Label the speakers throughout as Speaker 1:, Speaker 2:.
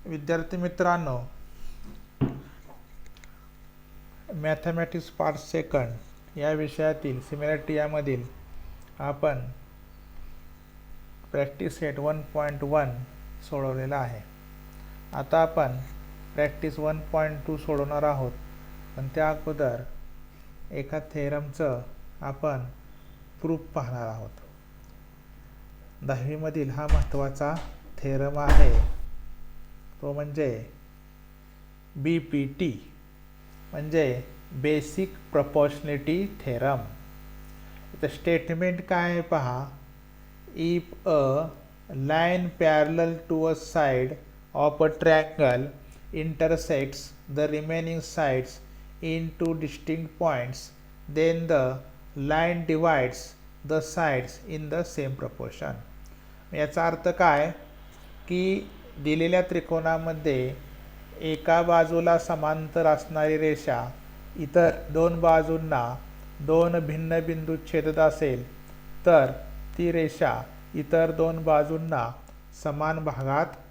Speaker 1: विद्यार्थी मित्रांनो, mathematics part second या विषयातील सिमिलॅरिटी यामधील आपण प्रॅक्टिस सेट 1.1 सोडवलेला आहे. आता आपण प्रॅक्टिस 1.2 सोडवणार आहोत, पण त्या अगोदर एका थेरमचं आपण प्रूफ पाहणार आहोत. 10वी मधील हा महत्त्वाचा थेरम आहे, तो म्हणजे BPT म्हणजे बेसिक प्रपोर्शनॅलिटी थेरम. इथं स्टेटमेंट काय आहे पहा. If a line parallel to a side of a triangle intersects the remaining sides in two distinct points, then the line divides the sides in the same proportion. याचा अर्थ काय की दिलेल्या त्रिकोणामध्ये एका बाजूला समांतर असणारी रेषा इतर दोन बाजूंना दोन भिन्न बिंदूत छेदत असेल तर ती रेषा इतर दोन बाजूंना समान भागात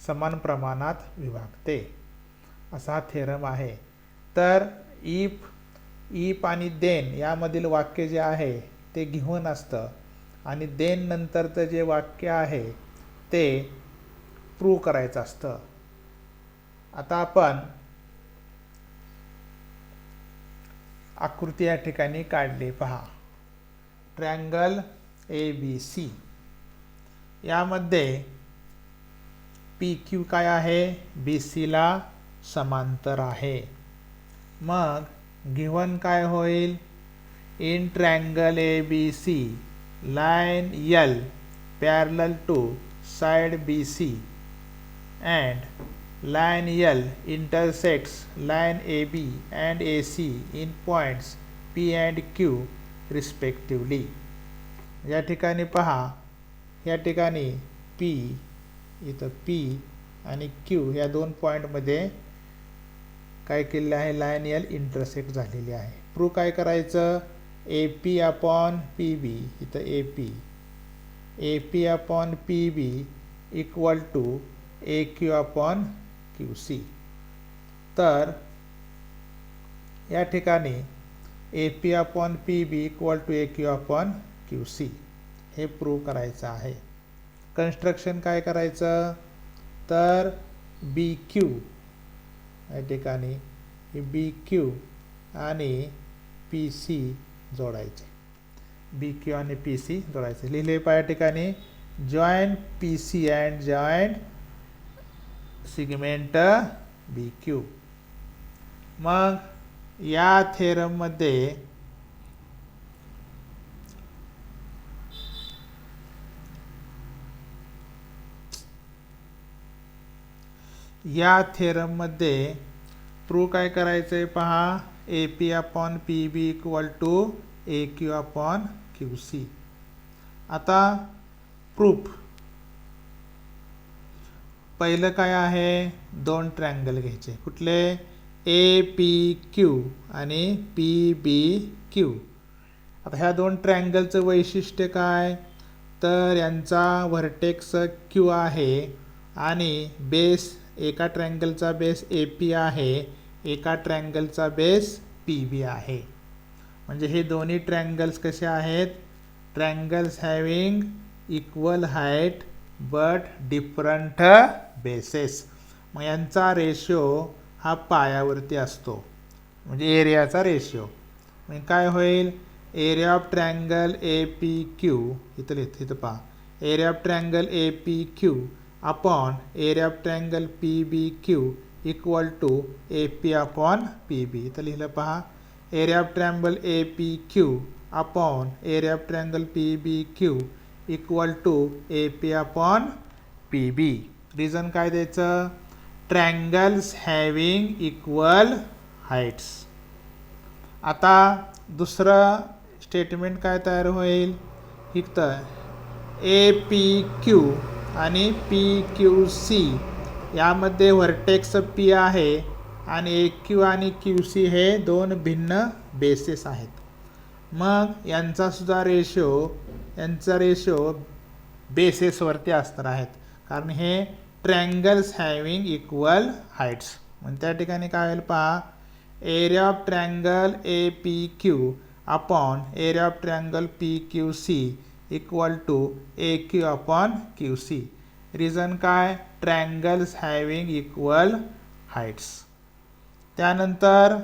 Speaker 1: समान प्रमाणात विभागते, असा थेरम आहे. तर इफ आणि देन यामधील वाक्य जे आहे ते गिव्हन असतं आणि देन नंतरचं जे वाक्य आहे ते प्रूव्ह करायचं असतं. आता आपण आकृती या ठिकाणी काढली पहा. ट्रायंगल ABC यामध्ये PQ काय आहे, BC ला समांतर आहे. मग गिव्हन काय होईल. In triangle ABC line L parallel to side BC and line L intersects line AB and AC in points P and Q respectively. या ठिकाणी पहा, या ठिकाणी P इथं P आणि Q या दोन पॉईंटमध्ये काय केलेलं आहे, लाईन L इंटरसेक्ट झालेली आहे. प्रूव्ह काय करायचं. AP अपॉन PB इथं AP upon PB equal to AQ upon QC. तर या ठिकाणी AP upon PB equal to AQ upon QC हे प्रूव्ह करायचं आहे. कन्स्ट्रक्शन काय करायचं. तर BQ या ठिकाणी BQ आणि PC जोडायचे. BQ आणि PC जोडायचे. लिहिले पहा या ठिकाणी joint PC and joint segment BQ. मग या थेरम मध्ये प्रूव्ह काय करायचंय पहा. AP upon PB equal to AQ upon QC. आता प्रूफ पहिलं काय आहे, दोन ट्रायंगल घ्यायचे. कुठले, APQ आणि PBQ. आता ह्या दोन ट्रायंगलचं वैशिष्ट्य काय, तर यांचा व्हर्टेक्स Q आहे आणि बेस एका ट्रायंगलचा बेस AP आहे, एका ट्रायंगलचा बेस PB आहे. म्हणजे हे दोन्ही ट्रायंगल्स कसे आहेत, triangles having equal height but different bases. मग यांचा रेशो हा पायावरती असतो, म्हणजे एरियाचा रेशो. मग काय होईल, एरिया ऑफ ट्रायंगल APQ इथं पहा, area of triangle APQ upon area of triangle PBQ equal to AP upon PB. इथं लिहिलं पहा, area of triangle APQ upon area of triangle PBQ equal to AP upon PB. Reason काय द्यायचं, triangles having equal heights. आता दुसरं statement काय तयार होईल, इथं APQ आणि PQC यामध्ये व्हर्टेक्स P आहे आणि AQ आणि QC हे दोन भिन्न बेसेस आहेत. मग यांचा रेशो बेसेसवरती असणार आहेत, कारण हे ट्रँगल्स हॅविंग इक्वल हाईट्स. म्हणजे त्या ठिकाणी काय होईल पहा, area of triangle A P Q upon area of triangle P Q C equal to A Q upon Q C. Reason काय, ट्रँगल्स हॅविंग इक्वल हाईट्स. त्यानंतर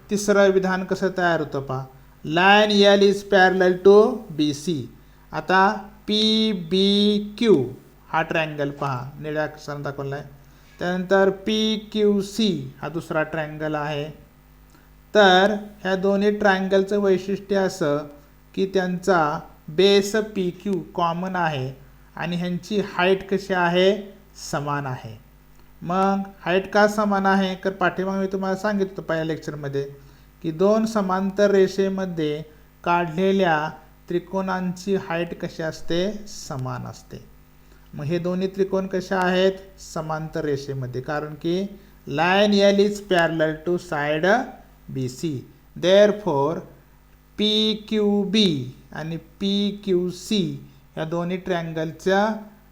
Speaker 1: तिसरं विधान कसं तयार होतं पहा, line L is parallel to B C. आता P B Q हा ट्रँगल पहा, निळ्या अक्षराने दाखवला आहे. त्यानंतर पी क्यू सी हा दुसरा ट्रँगल आहे. तर ह्या दोन्ही ट्रँगलचं वैशिष्ट्य असं की त्यांचा बेस पी क्यू कॉमन आहे आणि ह्यांची हाईट कशी आहे, समान आहे. मग हाईट का समान आहे, तर पाठीमागे मी तुम्हाला सांगितलं होतं पहिल्या लेक्चरमध्ये की दोन समांतर रेषेमध्ये काढलेल्या त्रिकोणांची हाईट कशी असते, समान असते. मग हे दोन्ही त्रिकोण कशा आहेत, समांतर रेषेमध्ये, कारण की line L is parallel to side B C. Therefore P Q B आणि पी क्यू सी या दोन्ही ट्रँगलच्या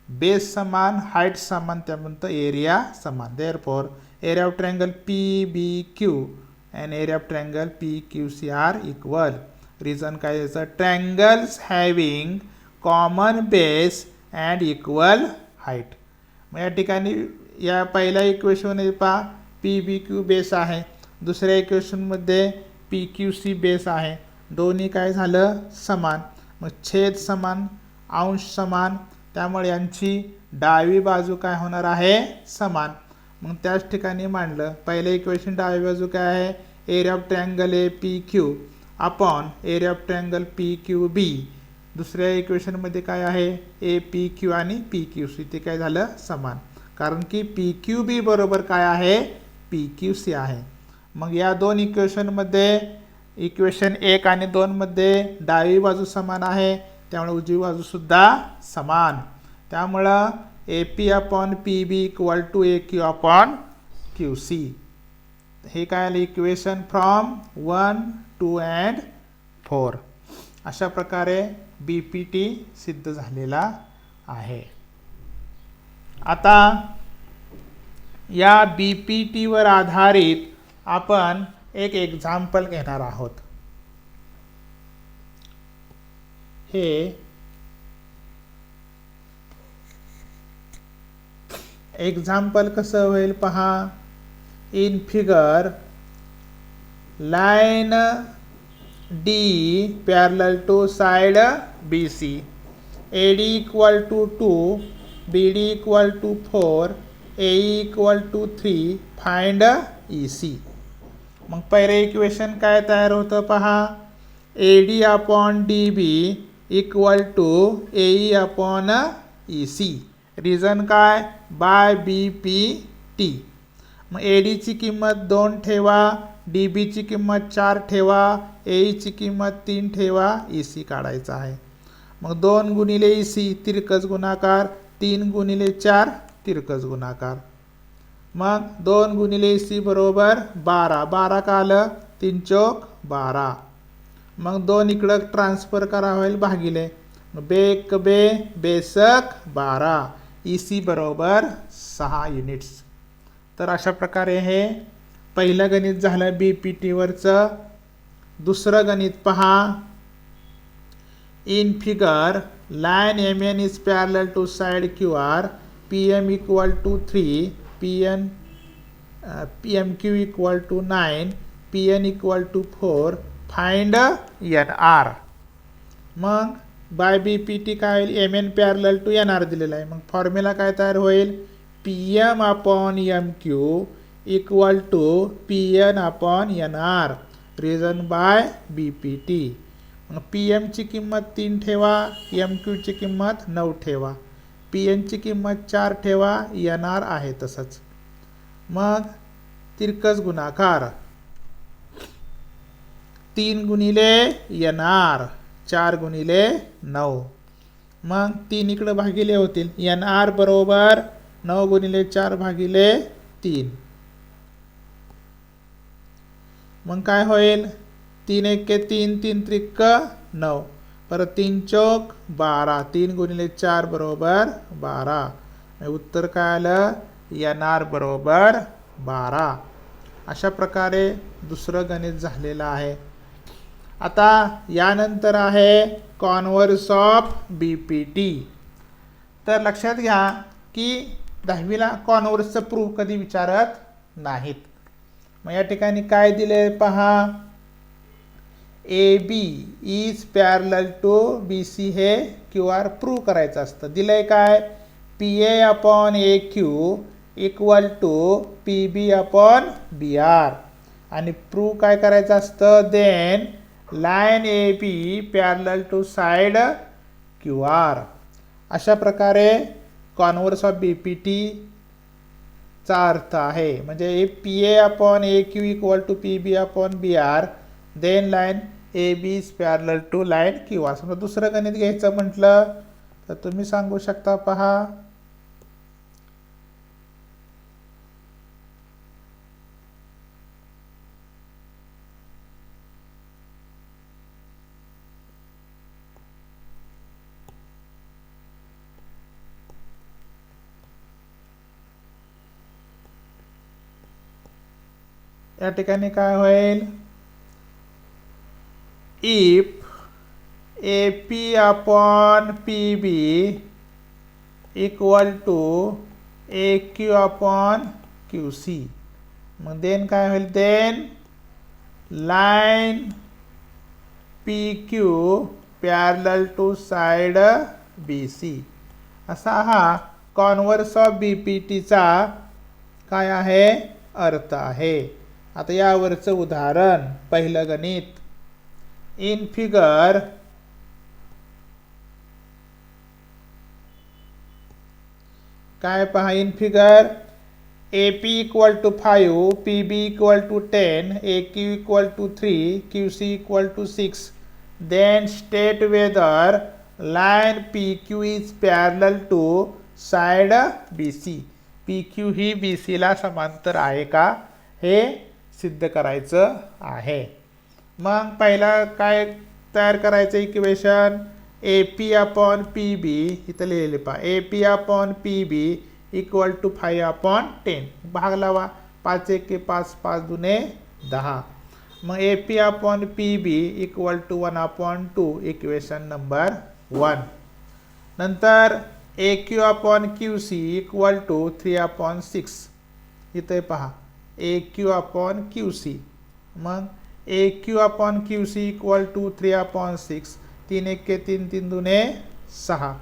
Speaker 1: बेस समान, हाईट समान, त्यानंतर एरिया समान. Therefore area of triangle P B Q and area of triangle P Q C are equal. Reason काय याचं, triangles having common base and equal height. मग या ठिकाणी या पहिल्या इक्वेशनमध्ये पहा पी बी क्यू बेस आहे, दुसऱ्या इक्वेशनमध्ये पी क्यू सी बेस आहे. दोन्ही काय झालं, समान. मग छेद समान, अंश समान, त्यामुळे यांची डावी बाजू काय होणार आहे, समान. मग त्याच ठिकाणी मांडलं, पहिलं इक्वेशन डावी बाजू काय आहे, area of triangle A P Q upon area of triangle P Q B. दुसऱ्या इक्वेशनमध्ये काय आहे, ए पी क्यू आणि पी क्यू सी, ते काय झालं, समान, कारण की पी क्यू बी बरोबर काय आहे, पी क्यू सी आहे. मग या दोन इक्वेशनमध्ये इक्वेशन 1 आणि 2 मध्ये डावी बाजू समान आहे, त्यामुळे उजवी बाजूसुद्धा समान. त्यामुळं A P upon P B equal to A Q upon Q C. हे काय आलं, इक्वेशन फ्रॉम 1, 2 अँड 4. अशा प्रकारे बी पी टी सिद्ध झालेला आहे. आता या बी पी टीवर आधारित आपण एक एक्झाम्पल घेणार आहोत. हे एक्झाम्पल कसं होईल पहा. In figure line D parallel to side B C, A D equal to 2, B D equal to 4, A equal to 3, find E C. मग पहिले इक्वेशन काय तयार होतं पहा, A D upon D B equal to A upon E C. Reason काय, by B P T. मग A डीची किंमत 2 ठेवा, डी बीची किंमत 4 ठेवा, एची किंमत 3 ठेवा, ई सी काढायचा आहे. मग 2 गुणिले ई सी तिरकस गुणाकार, 3 गुणिले 4 तिरकस गुणाकार. मग 2 गुणिले ई सी बरोबर 12, 12 का आलं, 3 चौक 12. मग 2 इकडं ट्रान्सफर करा होईल भागिले, बेक बे बेसक 12, ई सी बरोबर 6 युनिट्स. तर अशा प्रकारे हे पहिलं गणित झालं बी पी टीवरचं. दुसरं गणित पहा. In figure line M N is parallel to side Q R, P M equal to 3, P M Q equal to 9, P N equal to 4, find N R. मग बाय बी पी टी काय होईल, M N parallel to N R दिलेला आहे. मग formula काय तयार होईल, P M upon M Q equal to P N upon N R, reason by B P T. मग पी एमची किंमत 3 ठेवा, एम क्यूची किंमत 9 ठेवा, पी एनची किंमत 4 ठेवा, एन आर आहे तसंच. मग तिरकस गुणाकार, 3 गुणिले एन आर, 4 गुणिले 9. मग 3 इकडं भागिले होतील, एन आर बरोबर 9 गुणिले 4 भागिले 3. मग काय होईल, 3 1 3, 3 त्रिक 9. परत 3 चौक 12, 3 गुणिले 4 बरोबर 12. उत्तर काय आलं? NR बरोबर 12. अशा प्रकारे दुसरं गणित झालेलं आहे. आता यानंतर आहे कॉन्व्हर्स ऑफ BPT. तर लक्षात घ्या की 10वीला कॉन्व्हर्सचं प्रूफ कधी विचारत नाहीत. मग या ठिकाणी काय दिले पहा, AB is parallel to BC हे QR प्रूव्ह करायचं असतं. दिलंय काय, PA upon AQ equal to PB upon BR. आणि प्रूव्ह काय करायचं असतं, then line AB parallel to side QR. अशा प्रकारे कॉन्व्हर्स ऑफ BPT चा अर्थ आहे. म्हणजे PA upon AQ equal to PB upon BR, then line AB is parallel to line QR. समजा दुसरं गणित घ्यायचं म्हटलं तर तुम्ही सांगू शकता पहा, या ठिकाणी काय होईल, if AP upon PB equal to AQ upon QC. मग देन काय होईल, then line PQ parallel to side BC. असा हा कॉन्व्हर्स ऑफ BPTचा काय आहे, अर्थ आहे. आता यावरचं उदाहरण, पहिलं गणित. इन फिगर काय पहा, in figure AP equal to 5, PB equal to 10, AQ equal to 3, QC equal to 6. Then state whether line PQ is parallel to side BC. PQ ही BC ला समांतर आहे का हे सिद्ध करायचं आहे. मग पहिला काय तयार करायचं इक्वेशन, AP अपॉन PB इथं लिहिलेले पहा, AP upon PB equal to 5 upon 10. भाग लावा, 5 1 5, 5 2 10. मग AP upon PB equal to 1 upon 2, equation number 1. नंतर AQ upon QC equal to 3 upon 6. इथे पहा, AQ अपॉन QC. मग AQ upon QC equal to 3 upon 6. 3 1 3, 3 2 6.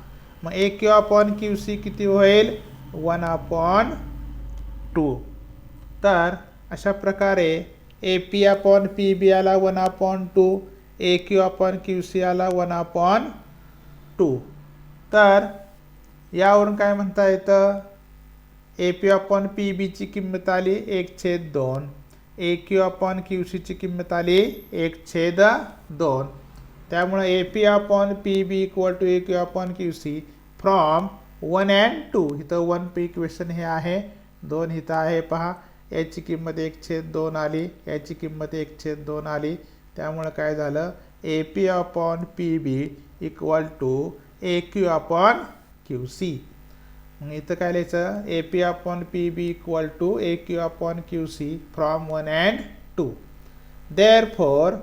Speaker 1: मग AQ अपॉन QC किती होईल, 1 अपॉन 2. तर अशा प्रकारे AP अपॉन PB आला 1 अपॉन 2, AQ अपॉन QC आला 1 अपॉन 2. तर यावरून काय म्हणता येतं, AP अपॉन PB ची किंमत आली 1/2, AQ अपॉन QC ची किंमत आली 1/2. त्यामुळे AP upon PB equal to AQ upon QC from 1 and 2. इथं 1 इक्वेशन हे आहे, 2 इथं आहे पहा. याची किंमत 1/2 आली, याची किंमत 1/2 आली. त्यामुळे काय झालं, AP upon PB equal to AQ upon QC. मग इथं काय लिहायचं, AP upon PB equal to AQ upon QC from 1 and 2. Therefore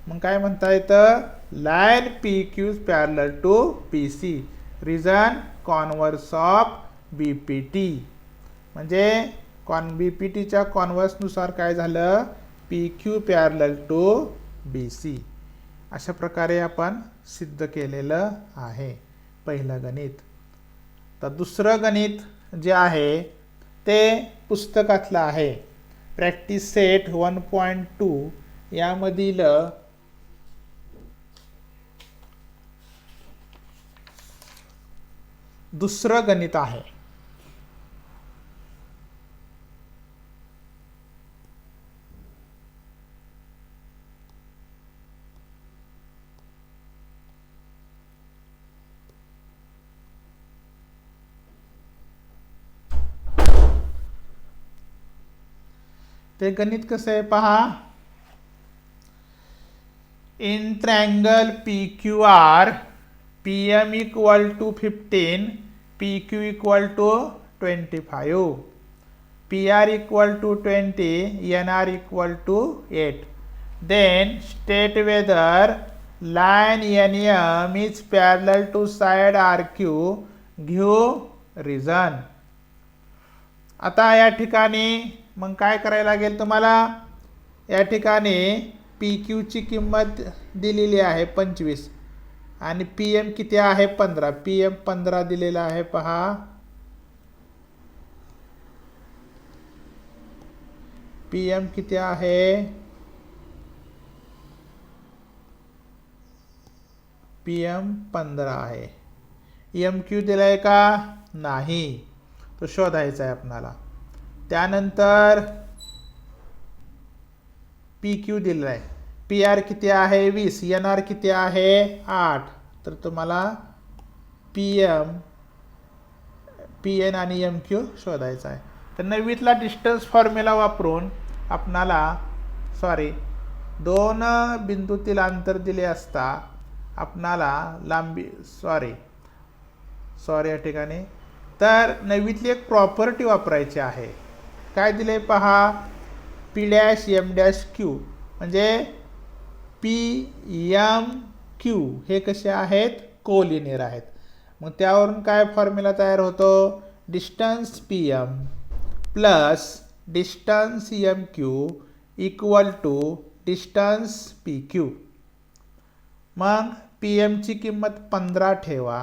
Speaker 1: मग काय म्हणता येतं, line PQ parallel to BC. Reason converse of BPT. म्हणजे BPTच्या कॉन्व्हर्सनुसार काय झालं, PQ पॅरलल टू BC. अशा प्रकारे आपण सिद्ध केलेलं आहे पहिलं गणित. तर दुसरं गणित जे आहे ते पुस्तकातलं आहे, प्रॅक्टिस सेट 1.2 यामधील दुसरं गणित आहे. ते गणित कसं आहे पहा, in triangle PQR, PM equal to 15, PQ equal to 25, PR equal to 20, NR equal to 8. Then state whether line NM is parallel to side RQ. Give reason. आता या ठिकाणी मग काय करायला लागेल तुम्हाला? या ठिकाणी पी क्यूची किंमत दिलेली आहे 25 आणि पी एम किती आहे 15. पी एम 15 दिलेला आहे पहा. पी एम किती आहे? पी एम 15 आहे. एम क्यू दिलाय का? नाही. तो शोधायचा आहे आपल्याला. त्यानंतर पी क्यू दिला आहे. पी आर किती आहे 20, एन आर किती आहे 8. तर तुम्हाला पी एन आणि एम क्यू शोधायचा आहे. तर 9वीतला डिस्टन्स फॉर्म्युला वापरून आपणाला दोन बिंदूतील अंतर दिले असता आपणाला लांबी या ठिकाणी तर 9वीतली एक प्रॉपर्टी वापरायची आहे. काय दिले पहा? P dash M dash Q म्हणजे पी एम क्यू हे कसे आहेत? कोलिनियर आहेत. मग त्यावरून काय फॉर्म्युला तयार होतो? Distance P M plus distance M Q equal to distance P Q. मग पी एमची किंमत 15 ठेवा,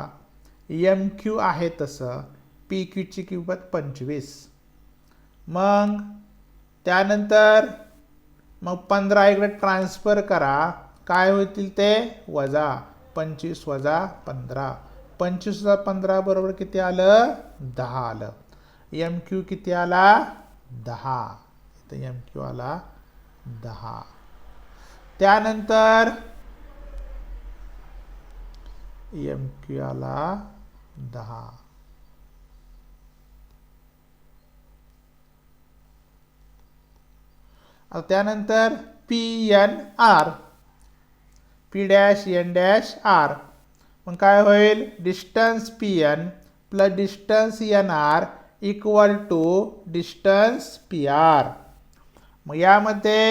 Speaker 1: एम क्यू आहे तसं, पी क्यूची किंमत 25. मग त्यानंतर 15 इकडे ट्रान्सफर करा. काय होतील ते? वजा 25 वजा 15. 25 वजा 15 बरोबर किती आलं? 10 आलं. एम क्यू किती आला? 10. इथं एम क्यू आला 10. त्यानंतर एम क्यू आला 10. त्यानंतर P N R, P dash N dash R. मग काय होईल? Distance P N plus distance N R equal to distance P R. मग यामध्ये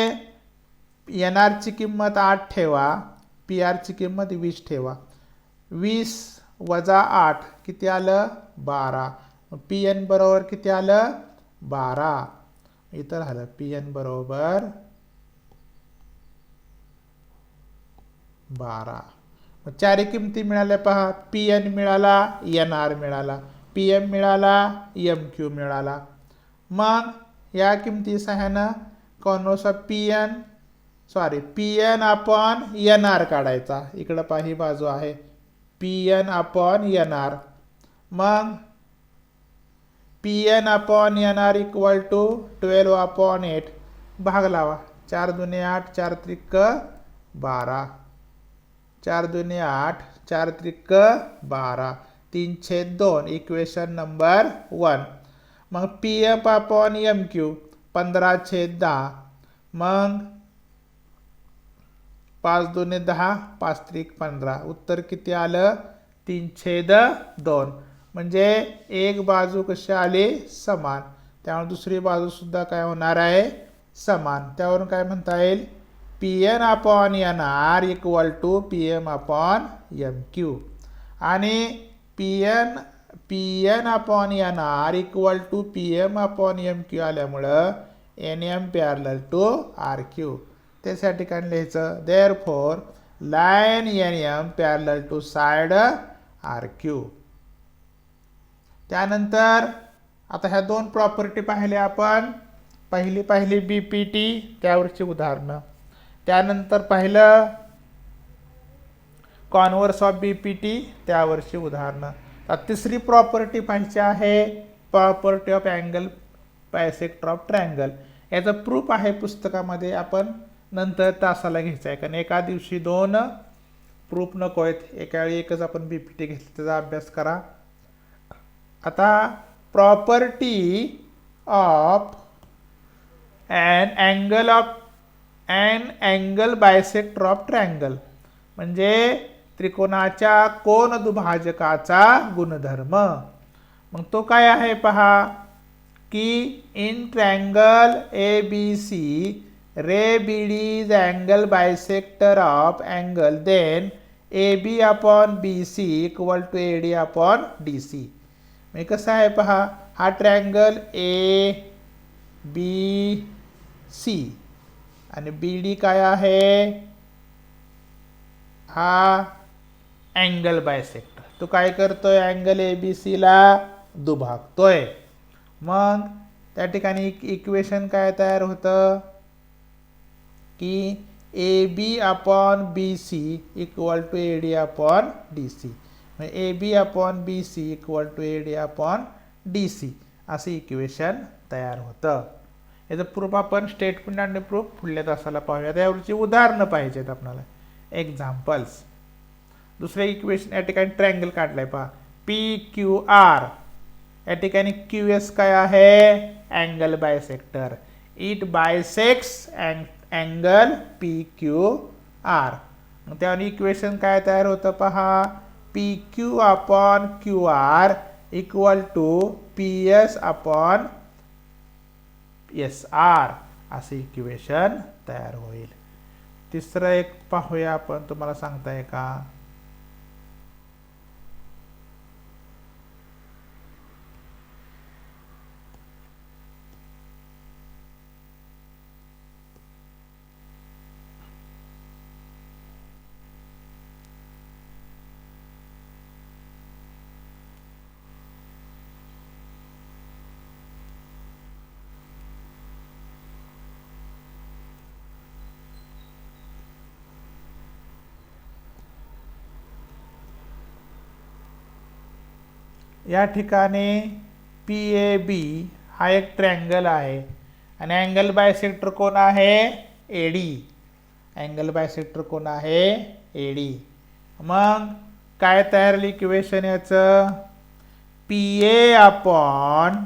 Speaker 1: एन आरची किंमत 8 ठेवा, पी आरची किंमत 20 ठेवा. 20 वजा 8 किती आलं? 12. पी एन बरोबर किती आलं? 12. इथं झालं पी एन बरोबर 12. मग चारही किमती मिळाल्या पहा. पी एन मिळाला, एन आर मिळाला, पी एम मिळाला, एम क्यू मिळाला. मग या किमती सहाय्यानं converse P N upon N R काढायचा. इकडं पहा ही बाजू आहे P N upon N R. मग P N upon N R equal to 12 upon 8. भाग लावा. 4 दुने 8, 4 त्रिक 12, 4 दुने 8, 4 त्रिक 12, 3/2. Equation number 1. मग P F upon M Q 15/10. मग 5 दुने 10, 5 त्रिक 15. उत्तर किती आलं? 3/2. म्हणजे एक बाजू कशी आली? समान. त्यामुळे दुसरी बाजू सुद्धा काय होणार आहे? समान. त्यावरून काय म्हणता येईल? P N upon N R equal to P M upon M Q. आणि P N upon N R equal to P M upon M Q आल्यामुळं N M parallel to R Q. तेच या ठिकाणी लिहायचं. Therefore line N M parallel to side R Q. त्यानंतर आता ह्या दोन प्रॉपर्टी पाहिल्या आपण. पहिली बीपीटी त्यावरची उदाहरणं. त्यानंतर पाहिलं कॉन्व्हर्स ऑफ बीपीटी त्यावरची उदाहरणं. आता तिसरी प्रॉपर्टी पाहायची आहे property of angle bisector of triangle. याचं प्रूफ आहे पुस्तकामध्ये. आपण नंतर तासाला घ्यायचं आहे कारण एका दिवशी 2 प्रूफ नको आहेत. एका वेळी एकच आपण बीपीटी घेतली. त्याचा अभ्यास करा. आता property of and angle bisector of triangle म्हणजे त्रिकोणाच्या कोन दुभाजकाचा गुणधर्म. मग तो काय आहे पहा की in triangle A B C ray B D is angle bisector of angle then A B upon B C equal to A D upon D C. म्हणजे कसं आहे पहा हा ट्रायंगल ए बी सी आणि बी डी काय आहे हा angle bisector. तो काय करतोय अँगल ए बी सी ला दुभागतोय. मग त्या ठिकाणी इक्वेशन काय तयार होतं की A B upon B C equal to A D upon D C. म्हणजे A B upon B C equal to A D upon D C असं इक्वेशन तयार होतं. याचं प्रूफ आपण स्टेटमेंट आणि प्रूफ पुढल्या तासाला पाहूया. त्यावरची उदाहरणं पाहिजेत आपल्याला एक्झाम्पल्स. दुसरं इक्वेशन या ठिकाणी ट्रायंगल काढलाय पहा पी क्यू आर. या ठिकाणी क्यू एस काय आहे angle bisector. It bisects angle P Q R. मग त्यावर इक्वेशन काय तयार होतं पहा P Q upon Q R equal to P S upon S R असं इक्वेशन तयार होईल. तिसरं एक पाहूया आपण. तुम्हाला सांगताय का या ठिकाणी पी ए बी हा एक ट्रायंगल आहे आणि अँगल बायसेक्टर कोण आहे ए डी. अँगल बायसेक्टर कोण आहे ए डी. मग काय तयार इक्वेशन याचं P A upon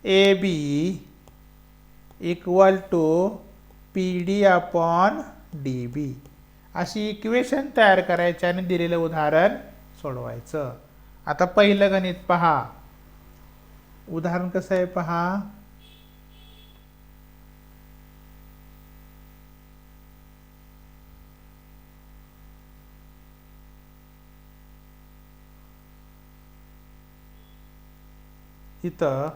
Speaker 1: A B equal to P D upon D B अशी इक्वेशन तयार करायची आणि दिलेलं उदाहरण सोडवायचं. आता पहिलं गणित पहा. उदाहरण कसं आहे पहा इथं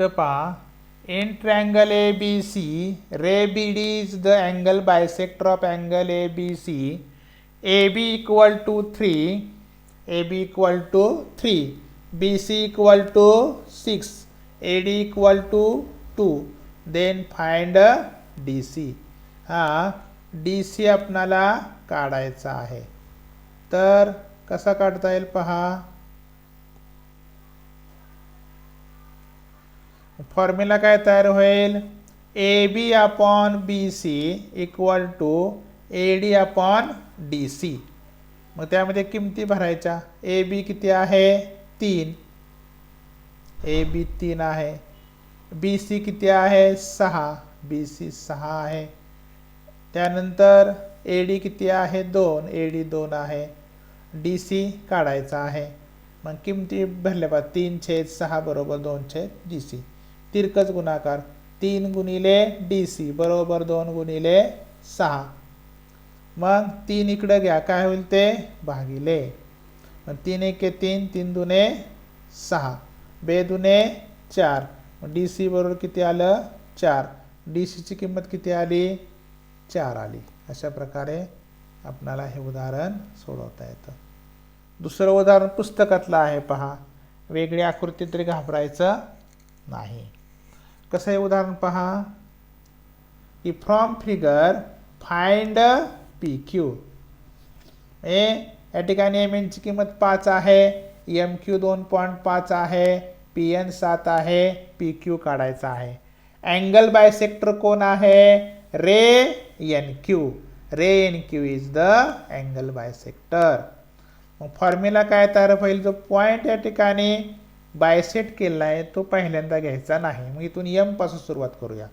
Speaker 1: पहा in triangle ABC ray BD is the angle bisector of angle ABC. AB equal to 3, BC equal to 6, AD equal to 2. Then find DC. हा DC आपणाला काढायचा आहे. तर कसा काढता येईल पहा. फॉर्म्युला काय तयार होईल A B upon B C equal to A D upon D C. मग त्यामध्ये किमती भरायच्या. ए बी किती आहे 3, ए बी 3 आहे. बी सी किती आहे 6, बी सी 6 आहे. त्यानंतर ए डी किती आहे 2, ए डी 2 आहे. डी सी काढायचा आहे. मग किमती भरल्या बा 3/6 बरोबर 2 डी सी. तिरकस गुणाकार 3 गुणिले डी सी बरोबर 2 गुणिले 6. मग 3 इकडे घ्या काय होईल ते भागिले. मग 3 1 3, 3 दुने 6, 2 दुने 4. मग डी सी बरोबर किती आलं 4. डी सीची किंमत किती आली 4 आली. अशा प्रकारे आपणाला हे उदाहरण सोडवता येतं. दुसरं उदाहरण पुस्तकातलं आहे पहा. वेगळी आकृती तरी घाबरायचं नाही. कसं आहे उदाहरण पहा की from figure find P Q. या ठिकाणी एम एन ची किंमत 5 आहे, एम क्यू 2.5 आहे, पी एन 7 आहे, पी क्यू काढायचा आहे. अँगल बायसेक्टर कोण आहे ray N Q. Ray N Q is the angle bisector. मग फॉर्म्युला काय तयार होईल, जो पॉईंट या ठिकाणी बायसेक्ट केला आहे तो पहिल्यांदा घ्यायचा नाही. मग इथून एम पासून सुरुवात करूया.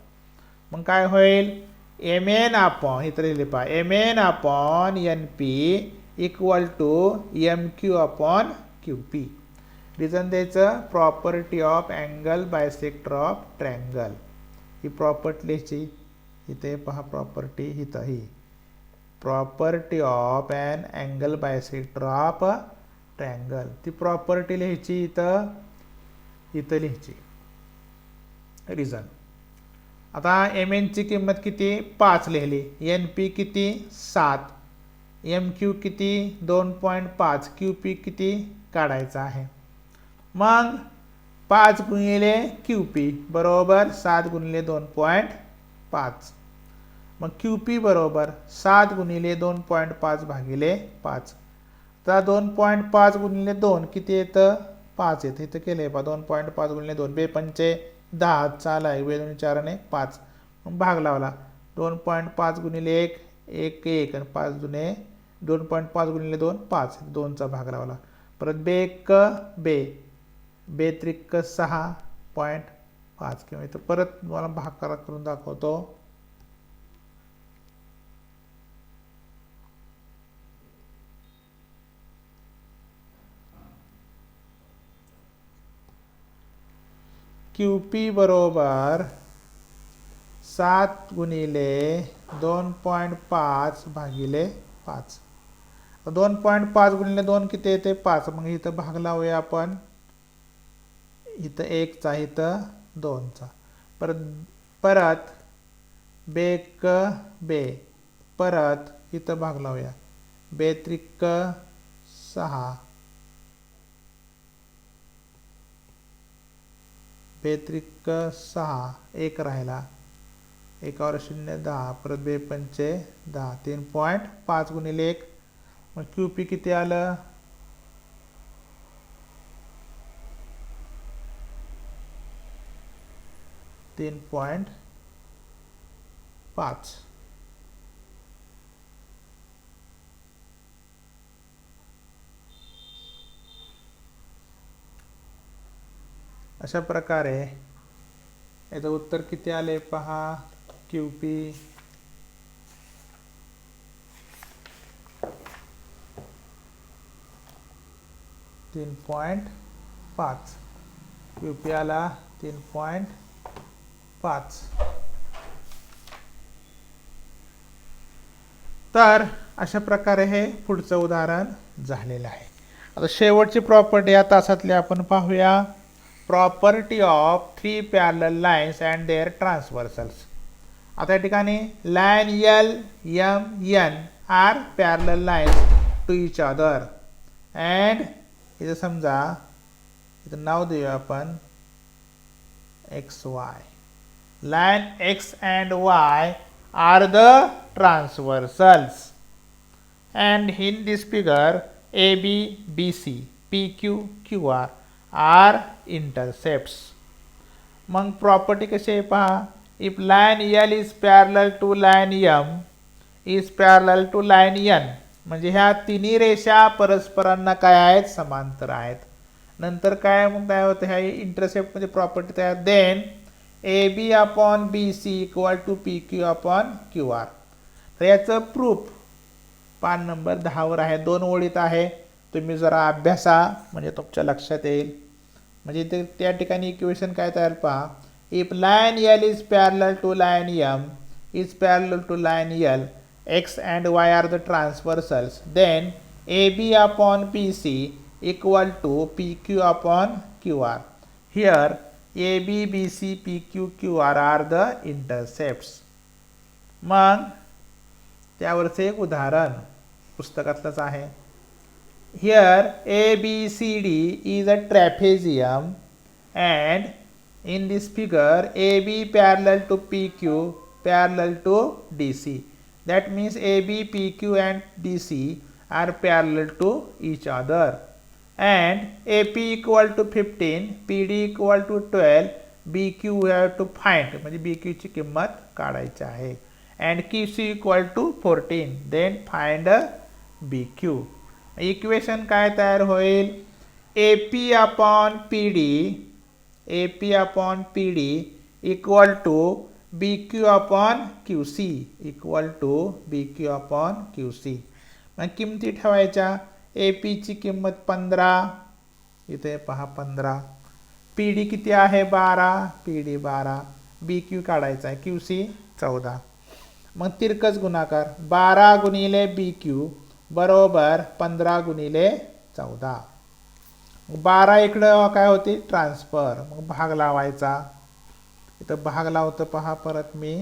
Speaker 1: मग काय होईल, एम एन अपॉन, इथं लिहिले पहा, M N upon N P equal to M Q upon Q P. Reason द्यायचं, property of angle bisector of triangle. ही प्रॉपर्टी लिहायची, इथे पहा प्रॉपर्टी, इथं ही property of an angle bisector of triangle. ती प्रॉपर्टी लिहायची, इथं लिहायची. रिझन, आता एम एनची किंमत किती, 5 लिहिली, एन पी किती 7, एम क्यू किती 2.5, क्यू पी किती काढायचा आहे. मग 5 गुणिले क्यू पी बरोबर 7 गुणिले 2.5. मग क्यू पी बरोबर 7 गुणिले 2.5 भागिले 5. तर 2.5 गुणिले 2 किती येतं, 5 येतं. इथं केलं आहे पहा, 2.5 गुणिले 2, 2 पंचे 10, चाल आहे, 2 4 ने 5. मग भाग लावला, 2.5 गुणिले 1 1 1 आणि 5 दुने 2.5 गुणिले 2 5, 2चा भाग लावला. परत बे 1 बे, बे त्रिक 6.5 किंवा इथं परत मला भाग करून दाखवतो. क्यू पी बरोबर 7 गुणिले 2.5 भागिले 5. 2.5 गुणिले 2 किती येते 5. मग इथं भाग लावूया आपण, इथं 1चा, इथं 2चा. परत बेक बे, परत इथं भाग लावूया, बे त्रिक 6, बेत्रिक 6, 1 राहिला, 1वर 0 10, परत बे पंचे 10, 3.5 गुणिले 1. मग क्यू पी किती आलं, 3.5. अशा प्रकारे याचं उत्तर किती आले पहा, क्यू पी 3.5, क्यू पी आला 3.5. तर अशा प्रकारे हे पुढचं उदाहरण झालेलं आहे. आता शेवटची प्रॉपर्टी या तासातली आपण पाहूया, property of 3 parallel lines and their transversals. आता या ठिकाणी line L M N R parallel lines to each other and इथं समजा, इथं नाव देऊया आपण X Y. Line X and Y are the transversals and in this figure A B B C P Q Q R R intercepts. मग property कशी आहे पहा, if line L is parallel to line M is parallel to line N, म्हणजे ह्या तिन्ही रेषा परस्परांना काय आहेत, समांतर आहेत. नंतर काय मग काय होतं, ह्या इंटरसेप्ट म्हणजे प्रॉपर्टी तयार, then A B upon B C equal to P Q upon Q R. तर याचं प्रूफ पान नंबर 10वर आहे, 2 ओळीत आहे. तुम्ही जरा अभ्यासा म्हणजे तुमच्या लक्षात येईल. म्हणजे ते त्या ठिकाणी इक्वेशन काय तयार पहा, if line L is parallel to line M is parallel to line L, X and Y are the transversals, then A B upon B C equal to P Q upon Q R. Here A B B C P Q Q R the intercepts. मग त्यावरचं एक उदाहरण पुस्तकातलंच आहे. Here ABCD is a trapezium and in this figure AB parallel to PQ parallel to DC. That means AB, PQ and DC are parallel to each other. And AP equal to 15, PD equal to 12, BQ we have to find. म्हणजे BQ ची किंमत काढायची आहे. and QC equal to 14. Then find BQ. Equation काय तयार होईल? AP upon PD equal to BQ upon QC equal to BQ upon QC. मग किमती ठेवायच्या. AP ची किंमत 15, इथे पहा 15. PD किती आहे? 12, PD 12. BQ काढायचा आहे, QC 14. मग तिरकस गुणाकार 12 गुणिले BQ बरोबर 15 गुणिले 14. 12 इकडं काय होती? ट्रान्सफर. मग भाग लावायचा. इथं भाग लावतो पहा परत मी.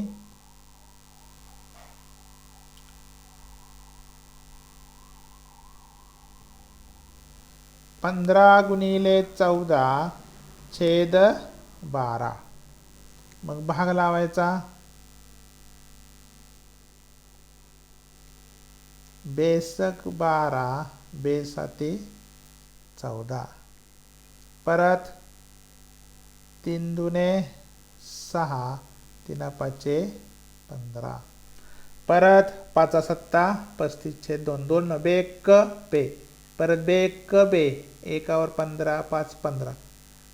Speaker 1: 15 गुणिले 14 छेद 12. मग भाग लावायचा. बेसक 12 बेसाती 14. परत 3 दुने 6 3 पाचे 15. परत 5 सत्ता 35 छेद 2 2 न बेक बे. परत बेक बे. एकावर 15 5 15.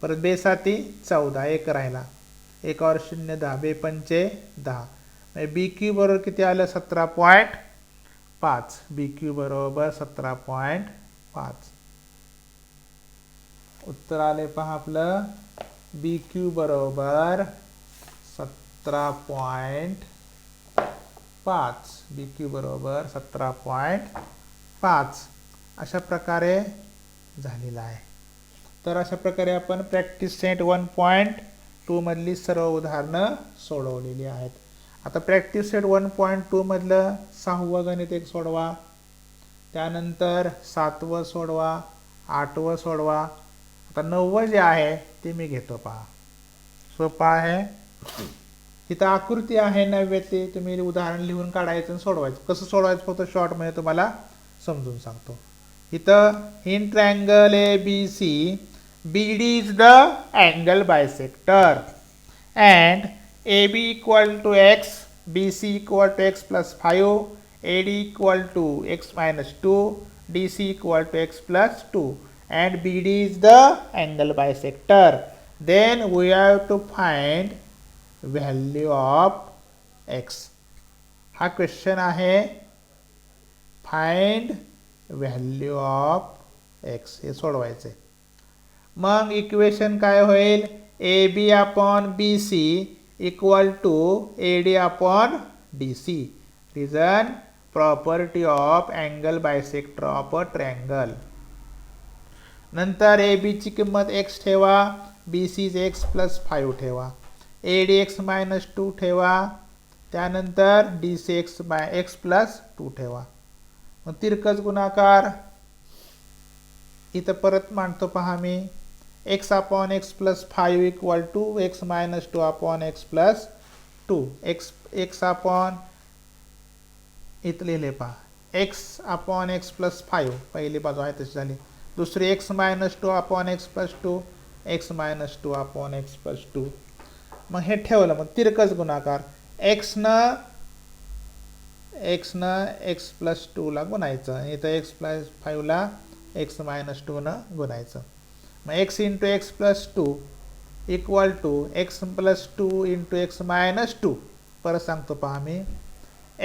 Speaker 1: परत बेसाती 14 एक राहिला. एकावर 0 10 बे पंचे 10. BQ बरोबर किती आलं? 17.5. BQ बरोबर 17.5. उत्तर आले पहा आपलं. BQ बरोबर 17.5. BQ बरोबर 17.5. अशा प्रकारे झालेला आहे. तर अशा प्रकारे आपण प्रॅक्टिस सेट 1.2 मधली सर्व उदाहरणं सोडवलेली आहेत. आता प्रॅक्टिस सेट 1.2 मधलं 6वं गणित एक सोडवा. त्यानंतर 7वं सोडवा, 8वं सोडवा. आता 9वं जे आहे ते मी घेतो पहा. सोपं आहे. इथं आकृती आहे 9वीतली. तुम्ही उदाहरण लिहून काढायचं आणि सोडवायचं. कसं सोडवायचं फक्त शॉर्टमध्ये तुम्हाला समजून सांगतो. इथं in triangle ABC BD is the angle bisector and AB equal to x, BC equal to x plus 5, AD equal to x minus 2, DC equal to x plus 2 and BD is the angle bisector. Then we have to find value of x. हा question आहे. Find value of x हे सोडवायचे. मग equation काय होईल? AB upon BC equal to AD upon DC. Reason property of angle bisector of a triangle. नंतर AB ची किंमत x ठेवा, BC x प्लस 5 ठेवा, AD x मायनस 2 ठेवा, त्यानंतर DC x प्लस 2 ठेवा. मग तिरकस गुणाकार इथं परत मांडतो पहा मी. x upon x plus 5 equal to x minus 2 upon x plus 2. x upon इथं लिहिले पहा. x अपॉन x प्लस 5 पहिली बाजू आहे तशी झाली. दुसरी x minus 2 upon x plus 2, x minus 2 upon x plus 2. मग हे ठेवलं. मग तिरकस गुणाकार x न x प्लस 2 ला गुणायचं. इथं x प्लस 5 ला x मायनस 2 न गुणायचं. मग x into x plus 2 equal to x plus 2 into x minus 2. परत सांगतो पहा मी.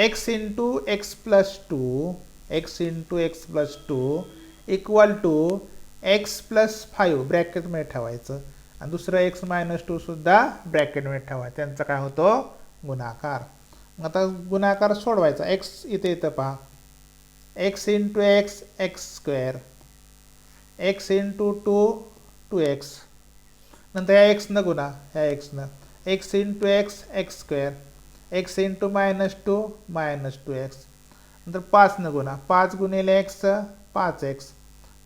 Speaker 1: x into x plus 2 x into x plus 2 equal to x plus 5 ब्रॅकेटमध्ये ठेवायचं आणि दुसरं x मायनस 2 सुद्धा ब्रॅकेटमध्ये ठेवायचं. त्यांचा काय होतो? गुणाकार. आता गुणाकार सोडवायचा. x इथे इथं पहा. x into x x square, x into 2 2x. नंतर ह्या x न गुणा ह्या x न. x into x x square, x into minus 2 minus 2x. नंतर 5 न गुणा. 5 गुणिले x 5x,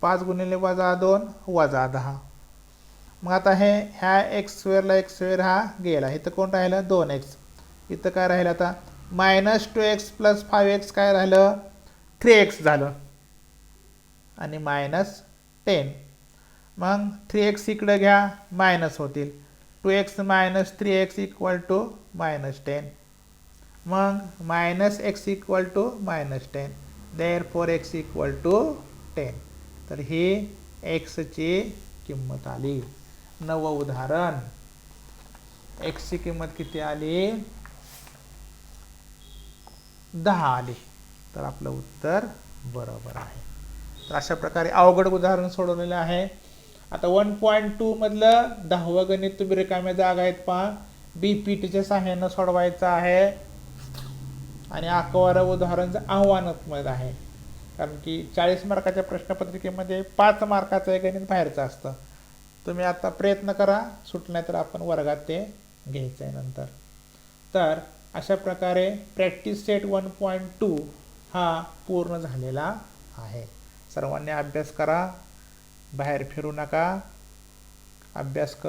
Speaker 1: 5 गुणिले वजा 2 वजा 10. मग आता हे ह्या x स्क्वेअरला x स्क्वेअर हा गेला. इथं कोण राहिलं? 2x. इथं काय राहिलं आता? मायनस 2x प्लस 5x काय राहिलं? 3x झालं आणि मायनस 10. मग 3x इकडं घ्या, मायनस होतील. 2x minus 3x equal to minus 10. मग minus X equal to -10, therefore X equal to 10. तर ही एक्सची किंमत आली. 9व उदाहरण, एक्सची किंमत किती आली? 10 आली. तर आपलं उत्तर बरोबर आहे. तर अशा प्रकारे अवघड उदाहरण सोडवलेलं आहे. आता 1.2 मधलं 10वं गणित तुम्ही रिकाम्या जागा आहेत पहा, BPTच्या सहाय्यानं सोडवायचं आहे. आणि 11वं उदाहरणचं आव्हानात्मक आहे, कारण की 40 मार्काच्या प्रश्नपत्रिकेमध्ये 5 मार्काचं हे गणित बाहेरचं असतं. तुम्ही आता प्रयत्न करा, सुटलं तर आपण वर्गात ते घ्यायचं आहे नंतर. तर अशा प्रकारे प्रॅक्टिस सेट 1.2 हा पूर्ण झालेला आहे. सर्वांनी अभ्यास करा, बाहेर फिरू नका, अभ्यास करू.